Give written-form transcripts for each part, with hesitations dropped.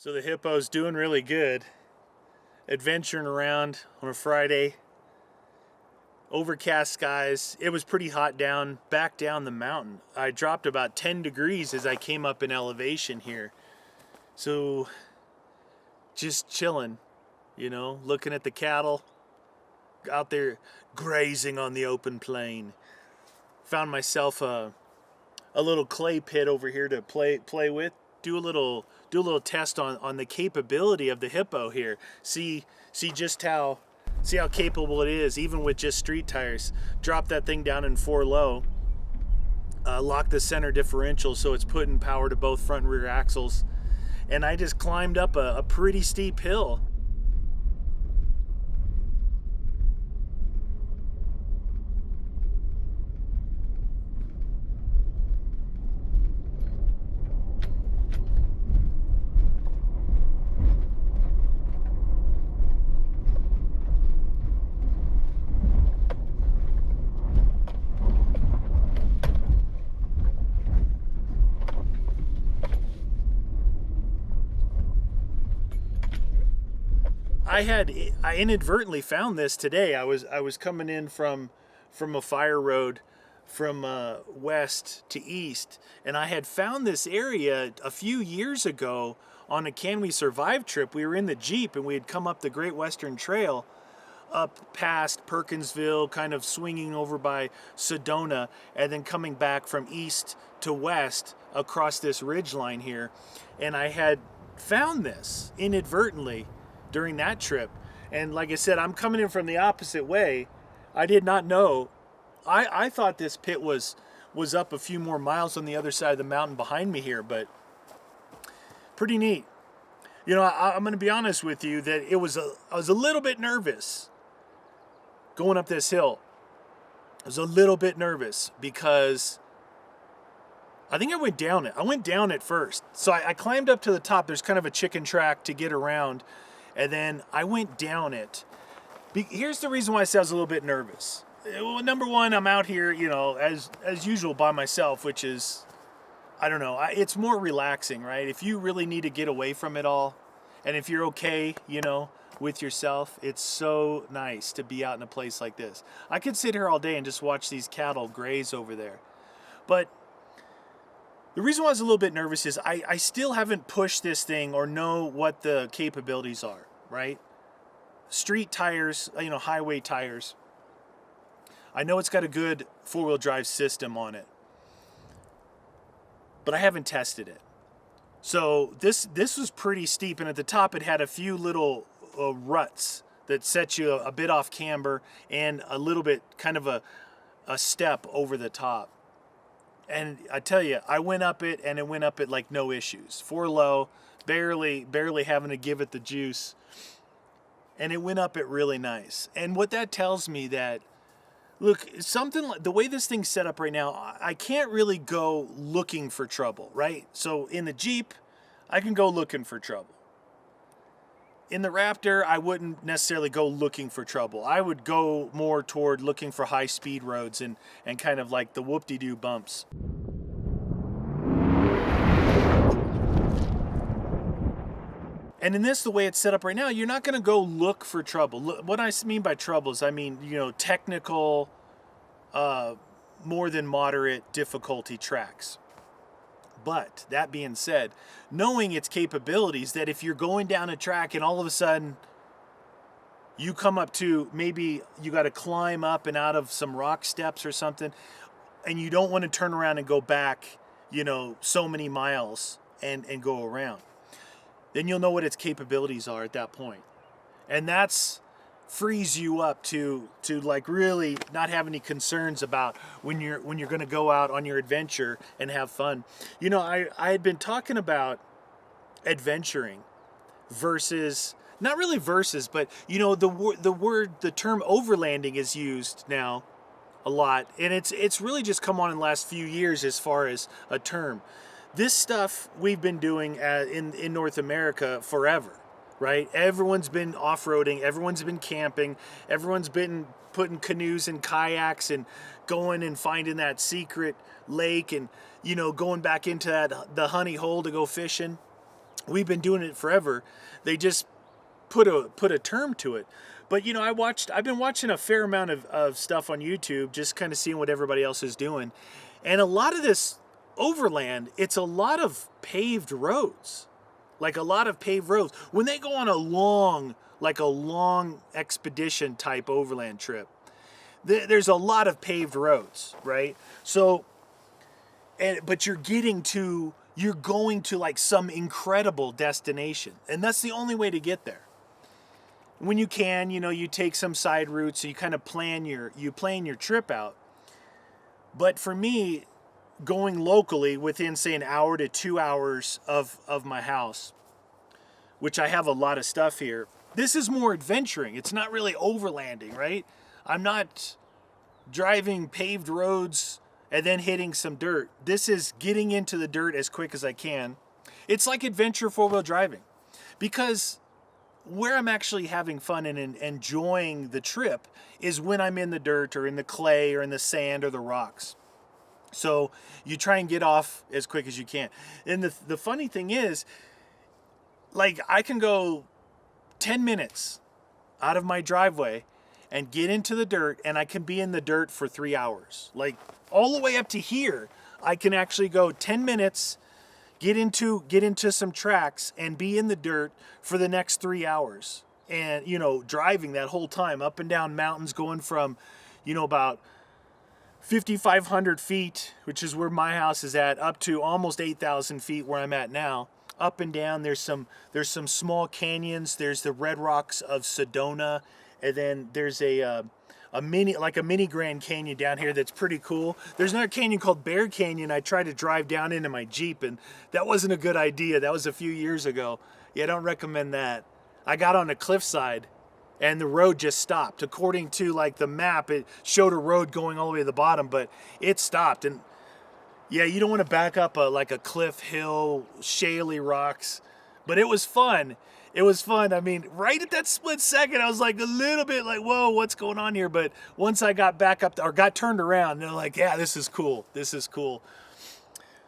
So the hippo's doing really good, adventuring around on a Friday. Overcast skies. It was pretty hot back down the mountain. I dropped about 10 degrees as I came up in elevation here. So just chilling, looking at the cattle out there grazing on the open plain. Found myself a little clay pit over here to play with. Do a little test on the capability of the hippo here. See how capable it is, even with just street tires. Drop that thing down in 4 low. Lock the center differential so it's putting power to both front and rear axles. And I just climbed up a pretty steep hill. I inadvertently found this today. I was coming in from a fire road from west to east, and I had found this area a few years ago on a Can We Survive trip. We were in the Jeep and we had come up the Great Western Trail up past Perkinsville, kind of swinging over by Sedona, and then coming back from east to west across this ridge line here. And I had found this inadvertently during that trip. And like I said, I'm coming in from the opposite way. I did not know. I thought this pit was up a few more miles on the other side of the mountain behind me here, but pretty neat. I'm going to be honest with you that I was a little bit nervous going up this hill. I was a little bit nervous because I think I went down it. I went down it first. So I climbed up to the top. There's kind of a chicken track to get around. And then I went down it. Here's the reason why I said I was a little bit nervous. Well, number one, I'm out here, as usual by myself, which is, I don't know, it's more relaxing, right? If you really need to get away from it all, and if you're okay, with yourself, it's so nice to be out in a place like this. I could sit here all day and just watch these cattle graze over there. But the reason why I was a little bit nervous is I still haven't pushed this thing or know what the capabilities are, right? Street tires, highway tires. I know it's got a good 4-wheel drive system on it, but I haven't tested it. So this was pretty steep, and at the top it had a few little ruts that set you a bit off camber and a little bit kind of a step over the top. And I tell you, I went up it, and it went up it like no issues. 4 low, barely having to give it the juice. And it went up it really nice. And what that tells me that, look, something like the way this thing's set up right now, I can't really go looking for trouble, right? So in the Jeep, I can go looking for trouble. In the Raptor, I wouldn't necessarily go looking for trouble. I would go more toward looking for high speed roads and kind of like the whoop-de-doo bumps. And in this, the way it's set up right now, you're not going to go look for trouble. What I mean by trouble is, technical, more than moderate difficulty tracks. But that being said, knowing its capabilities, that if you're going down a track and all of a sudden you come up to, maybe you got to climb up and out of some rock steps or something, and you don't want to turn around and go back, so many miles and go around, then you'll know what its capabilities are at that point. And that's frees you up to like really not have any concerns about when you're going to go out on your adventure and have fun. I had been talking about adventuring versus, not really versus, but the term overlanding is used now a lot, and it's really just come on in the last few years as far as a term. This stuff we've been doing in North America forever. Right? Everyone's been off-roading, everyone's been camping, everyone's been putting canoes and kayaks and going and finding that secret lake and, going back into the honey hole to go fishing. we've been doing it forever. They just put a term to it. But you know, I've been watching a fair amount of stuff on YouTube, just kind of seeing what everybody else is doing. And a lot of this overland, it's a lot of paved roads. Like a lot of paved roads. When they go on a long expedition type overland trip, there's a lot of paved roads, right? So, but you're going to like some incredible destination. And that's the only way to get there. When you can, you know, you take some side routes, so you kind of plan your trip out. But for me, going locally within, say, an hour to 2 hours of my house, which I have a lot of stuff here, this is more adventuring. It's not really overlanding, right? I'm not driving paved roads and then hitting some dirt. This is getting into the dirt as quick as I can. It's like adventure four-wheel driving, because where I'm actually having fun and enjoying the trip is when I'm in the dirt or in the clay or in the sand or the rocks. So you try and get off as quick as you can. And the funny thing is, like, I can go 10 minutes out of my driveway and get into the dirt, and I can be in the dirt for 3 hours. Like, all the way up to here, I can actually go 10 minutes, get into some tracks and be in the dirt for the next 3 hours. And, you know, driving that whole time up and down mountains, going from, you know, about 5,500 feet, which is where my house is at, up to almost 8,000 feet where I'm at now. Up and down, there's some small canyons. There's the Red Rocks of Sedona, and then there's a mini Grand Canyon down here that's pretty cool. There's another canyon called Bear Canyon. I tried to drive down into my Jeep, and that wasn't a good idea. That was a few years ago. Yeah, I don't recommend that. I got on a cliffside, and the road just stopped. According to like the map, it showed a road going all the way to the bottom, but it stopped. And yeah, you don't want to back up like a cliff hill, shaly rocks, but it was fun. It was fun. I mean, right at that split second, I was like a little bit like, whoa, what's going on here? But once I got back up or got turned around, they're like, yeah, this is cool. This is cool.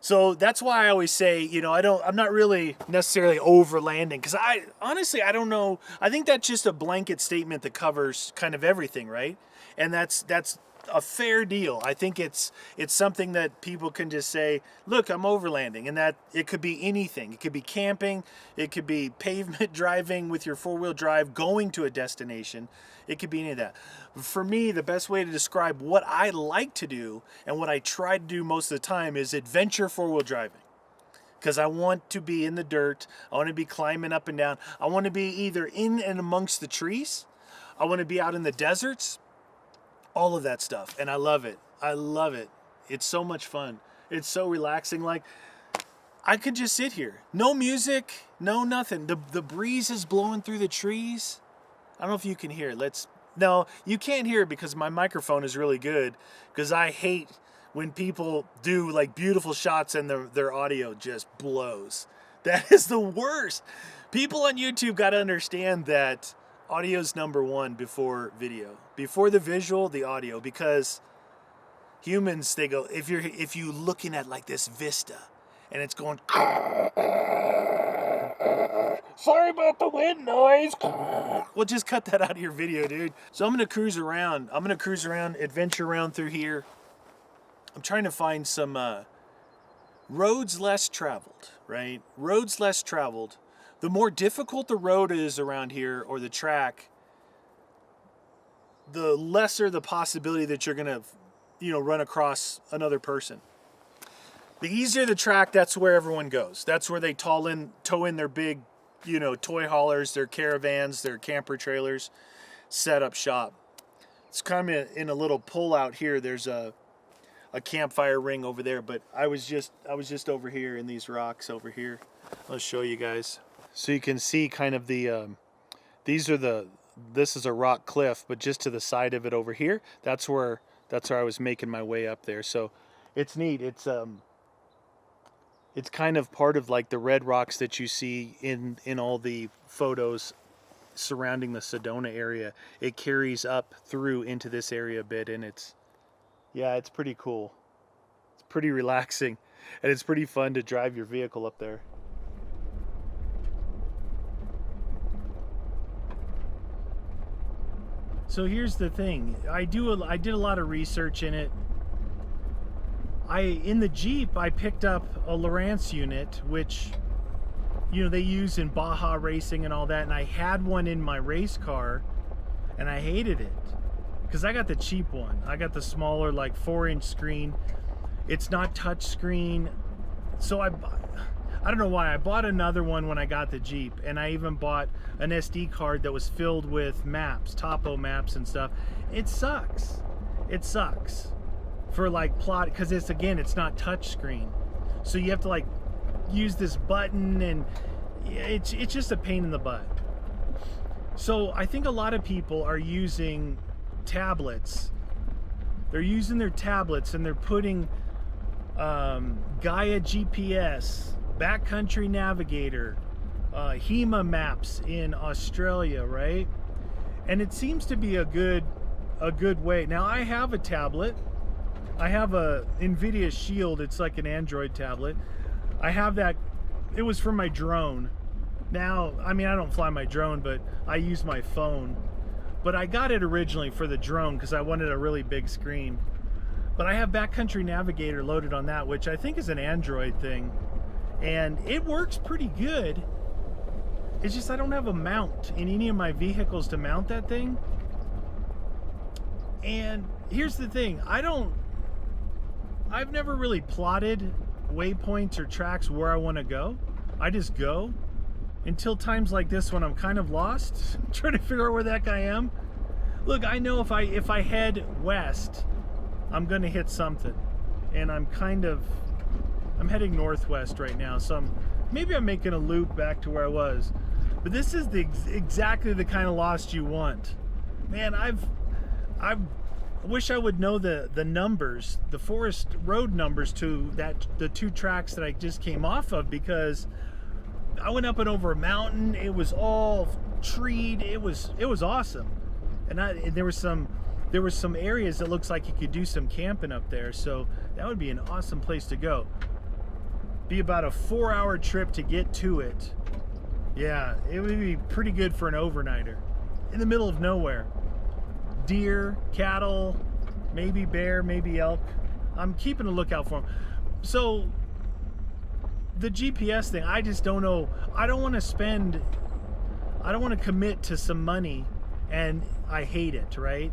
So that's why I always say, you know, I'm not really necessarily overlanding, because honestly, I don't know. I think that's just a blanket statement that covers kind of everything, right? And that's a fair deal. I think it's something that people can just say, look, I'm overlanding, and that it could be anything. It could be camping, it could be pavement driving with your four-wheel drive, going to a destination. It could be any of that. For me, the best way to describe what I like to do and what I try to do most of the time is adventure four-wheel driving. Because I want to be in the dirt, I want to be climbing up and down, I want to be either in and amongst the trees, I want to be out in the deserts, all of that stuff. And I love it. I love it. It's so much fun. It's so relaxing. Like, I could just sit here. No music, no nothing. The breeze is blowing through the trees. I don't know if you can hear it. No, you can't hear it because my microphone is really good, because I hate when people do like beautiful shots and their audio just blows. That is the worst. People on YouTube got to understand that audio's number one before video. Before the visual, the audio, because humans, they go, if you looking at like this vista and it's going, sorry about the wind noise. Well, just cut that out of your video, dude. So I'm going to cruise around, adventure around through here. I'm trying to find some roads less traveled, right? Roads less traveled. The more difficult the road is around here, or the track, the lesser the possibility that you're going to, run across another person. The easier the track, that's where everyone goes. That's where they tow in their big, toy haulers, their caravans, their camper trailers, set up shop. It's kind of in a little pull out here. There's a campfire ring over there, but I was just over here in these rocks over here. I'll show you guys. So you can see kind of this is a rock cliff, but just to the side of it over here, that's where I was making my way up there. So it's neat. It's kind of part of like the red rocks that you see in all the photos surrounding the Sedona area. It carries up through into this area a bit, and it's pretty cool. It's pretty relaxing, and it's pretty fun to drive your vehicle up there. So here's the thing. I did a lot of research in it. In the Jeep, I picked up a Lowrance unit, which, you know, they use in Baja racing and all that. And I had one in my race car, and I hated it because I got the cheap one. I got the smaller, like 4-inch screen. It's not touch screen. So I don't know why. I bought another one when I got the Jeep, and I even bought an SD card that was filled with maps, topo maps and stuff. It sucks. It sucks for like plot, because it's not touch screen. So you have to like use this button, and it's just a pain in the butt. So I think a lot of people are using tablets. They're using their tablets and they're putting Gaia GPS, Backcountry Navigator, HEMA maps in Australia, right? And it seems to be a good way. Now I have a tablet. I have a NVIDIA Shield. It's like an Android tablet. I have that. It was for my drone. Now, I mean, I don't fly my drone, but I use my phone. But I got it originally for the drone because I wanted a really big screen. But I have Backcountry Navigator loaded on that, which I think is an Android thing. And it works pretty good. It's just I don't have a mount in any of my vehicles to mount that thing. And here's the thing. I've never really plotted waypoints or tracks where I want to go. I just go until times like this when I'm kind of lost, trying to figure out where the heck I am. Look, I know if I head west, I'm gonna hit something, and I'm heading northwest right now, so maybe I'm making a loop back to where I was. But this is exactly the kind of lost you want. Man, I wish I would know the numbers, the forest road numbers to the 2 tracks that I just came off of, because I went up and over a mountain. It was all treed. It was awesome. And there were some areas that looks like you could do some camping up there. So that would be an awesome place to go. Be about a 4-hour trip to get to it. Yeah, it would be pretty good for an overnighter in the middle of nowhere. Deer, cattle, maybe bear, maybe elk. I'm keeping a lookout for them. So the GPS thing, I just don't know. I don't want to commit to some money and I hate it, right?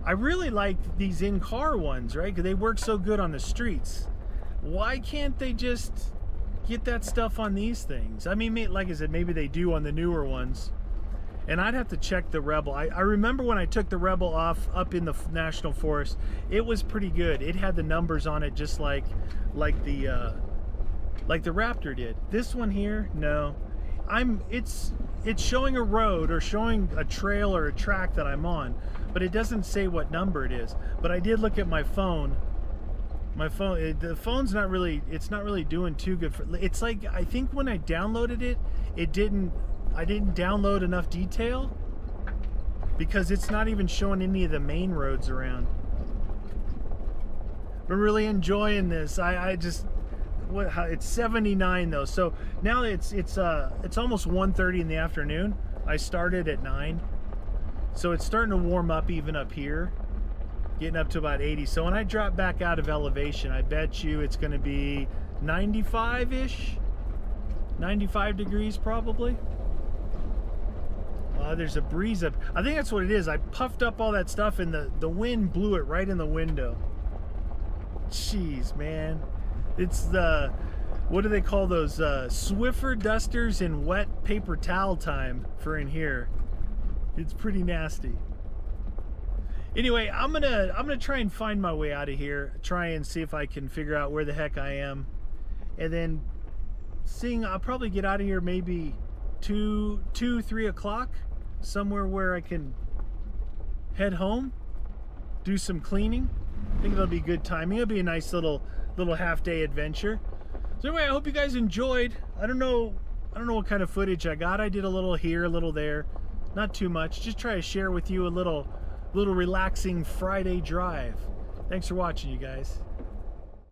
I really like these in-car ones, right? Because they work so good on the streets. Why can't they just get that stuff on these things? I mean, like I said, maybe they do on the newer ones. And I'd have to check the Rebel. I remember when I took the Rebel off up in the National Forest, it was pretty good. It had the numbers on it just like the Raptor did. This one here, no. It's showing a road or showing a trail or a track that I'm on, but it doesn't say what number it is. But I did look at my phone. The phone's not really doing too good for. It's like, I think when I downloaded it, I didn't download enough detail, because it's not even showing any of the main roads around. I'm really enjoying this. It's 79 though, so now it's almost 1:30 in the afternoon. I started at 9, so it's starting to warm up even up here, getting up to about 80. So when I drop back out of elevation, I bet you it's going to be 95-ish, 95 degrees probably. There's a breeze up. I think that's what it is. I puffed up all that stuff and the wind blew it right in the window. Jeez, man. It's what do they call those? Swiffer dusters in wet paper towel time for in here. It's pretty nasty. Anyway, I'm gonna try and find my way out of here. Try and see if I can figure out where the heck I am, and then I'll probably get out of here maybe 3 o'clock, somewhere where I can head home, do some cleaning. I think it'll be good timing. It'll be a nice little half-day adventure. So anyway, I hope you guys enjoyed. I don't know what kind of footage I got. I did a little here, a little there, not too much. Just try to share with you a little relaxing Friday drive. Thanks for watching, you guys.